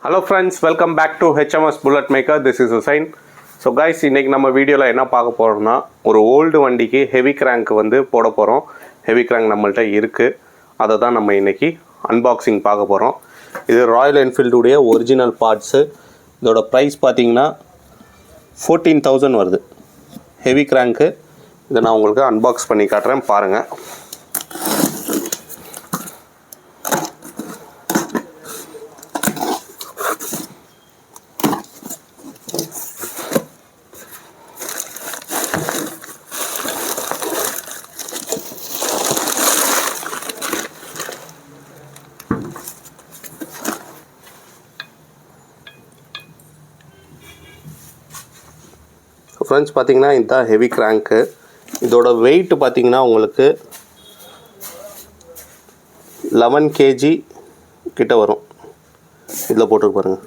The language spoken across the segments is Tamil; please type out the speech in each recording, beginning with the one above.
Hello friends, welcome back to HMS Bullet Maker. This is Hussain. So guys, இன்னைக்கு நம்ம வீடியோவில் என்ன பார்க்க போகிறோம்னா ஒரு ஓல்டு வண்டிக்கு ஹெவி கிராங்க் வந்து போட போகிறோம். ஹெவி கிராங்க் நம்மள்ட்ட இருக்குது, அதை தான் நம்ம இன்றைக்கி அன்பாக்சிங் பார்க்க போகிறோம். இது ராயல் என்ஃபீல்டுடைய ஒரிஜினல் பார்ட்ஸு. இதோட ப்ரைஸ் பார்த்தீங்கன்னா 14,000 வருது ஹெவி கிராங்க்கு. இதை நான் உங்களுக்கு அன்பாக்ஸ் பண்ணி காட்டுறேன், பாருங்கள். ஃப்ரெண்ட்ஸ், பார்த்தீங்கன்னா இதுதான் ஹெவி கிராங்க்கு. இதோட வெயிட் பார்த்தீங்கன்னா உங்களுக்கு 11 kg கிட்ட வரும். இதில் போட்டு பாருங்கள்,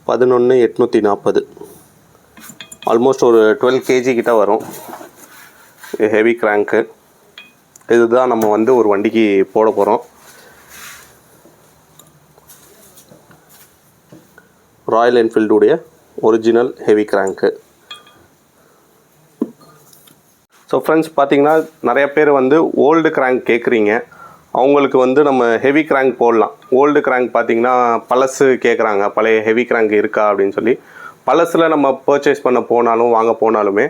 11,840, ஆல்மோஸ்ட் ஒரு 12 kg கிட்ட வரும் ஹெவி கிராங்க்கு. இதுதான் நம்ம வந்து ஒரு வண்டிக்கு போட போகிறோம். ராயல் என்ஃபீல்டுடைய original heavy crank. So friends, பார்த்தீங்கன்னா நிறைய பேர் வந்து ஓல்டு கிராங்க் கேட்குறீங்க. அவங்களுக்கு வந்து நம்ம ஹெவி கிராங்க் போடலாம். ஓல்டு கிராங்க் பார்த்தீங்கன்னா பழசு கேட்குறாங்க, பழைய ஹெவி கிராங்க் இருக்கா அப்படின்னு சொல்லி. பழசில் நம்ம பர்ச்சேஸ் பண்ண போனாலும் வாங்க போனாலுமே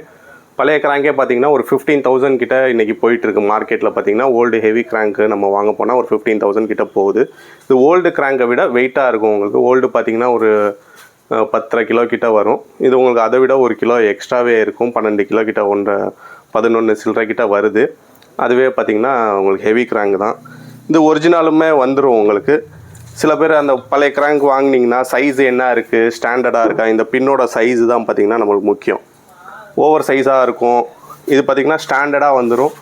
பழைய கிராங்கே பார்த்தீங்கன்னா ஒரு 15,000 கிட்ட இன்றைக்கி போயிட்டுருக்கு மார்க்கெட்டில். பார்த்தீங்கன்னா ஓல்டு ஹெவி கிராங்க்கு நம்ம வாங்க போனால் ஒரு 15,000 கிட்ட போகுது. இது ஓல்டு கிராங்கை விட வெயிட்டாக இருக்கும் உங்களுக்கு. ஓல்டு பார்த்தீங்கன்னா ஒரு 10 கிலோ கிட்ட வரும். இது உங்களுக்கு அதை விட 1 கிலோ எக்ஸ்ட்ராவே இருக்கும். 12 கிலோ கிட்ட 11 சில்லரை கிட்ட வருது. அதுவே பார்த்திங்கன்னா உங்களுக்கு ஹெவி கிராங்க் தான். இது ஒரிஜினலுமே வந்துடும் உங்களுக்கு. சில பேர் அந்த பழைய கிராங்க் வாங்கினீங்கன்னா சைஸ் என்ன இருக்குது, ஸ்டாண்டர்டாக இருக்கா, இந்த பின்னோட சைஸு தான் பார்த்திங்கன்னா நம்மளுக்கு முக்கியம். ஓவர் சைஸாக இருக்கும். இது பார்த்திங்கன்னா ஸ்டாண்டர்டாக வந்துடும்,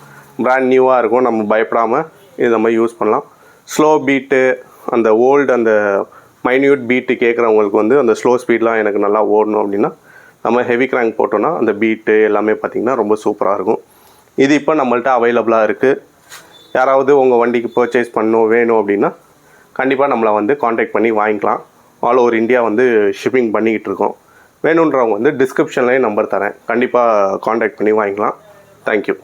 பிராண்ட் நியூவாக இருக்கும். நம்ம பயப்படாமல் இது நம்ம யூஸ் பண்ணலாம். ஸ்லோ பீட்டு, அந்த ஓல்டு அந்த மைன்யூட் பீட்டு கேட்குறவங்களுக்கு வந்து அந்த ஸ்லோ ஸ்பீட்லாம் எனக்கு நல்லா ஓடணும் அப்படின்னா நம்ம ஹெவி கிராங்க் போட்டோன்னா அந்த பீட்டு எல்லாமே பார்த்திங்கன்னா ரொம்ப சூப்பராக இருக்கும். இது இப்போ நம்மள்ட்ட அவைலபிளாக இருக்குது. யாராவது உங்கள் வண்டிக்கு பர்ச்சேஸ் வேணும் அப்படின்னா கண்டிப்பாக நம்மளை வந்து காண்டாக்ட் பண்ணி வாங்கிக்கலாம். ஆல் ஓவர் இந்தியா வந்து ஷிப்பிங் பண்ணிக்கிட்டு இருக்கோம். வேணுன்றவங்க வந்து டிஸ்கிரிப்ஷன்லேயும் நம்பர் தரேன், கண்டிப்பாக காண்டாக்ட் பண்ணி வாங்கிக்கலாம். தேங்க்யூ.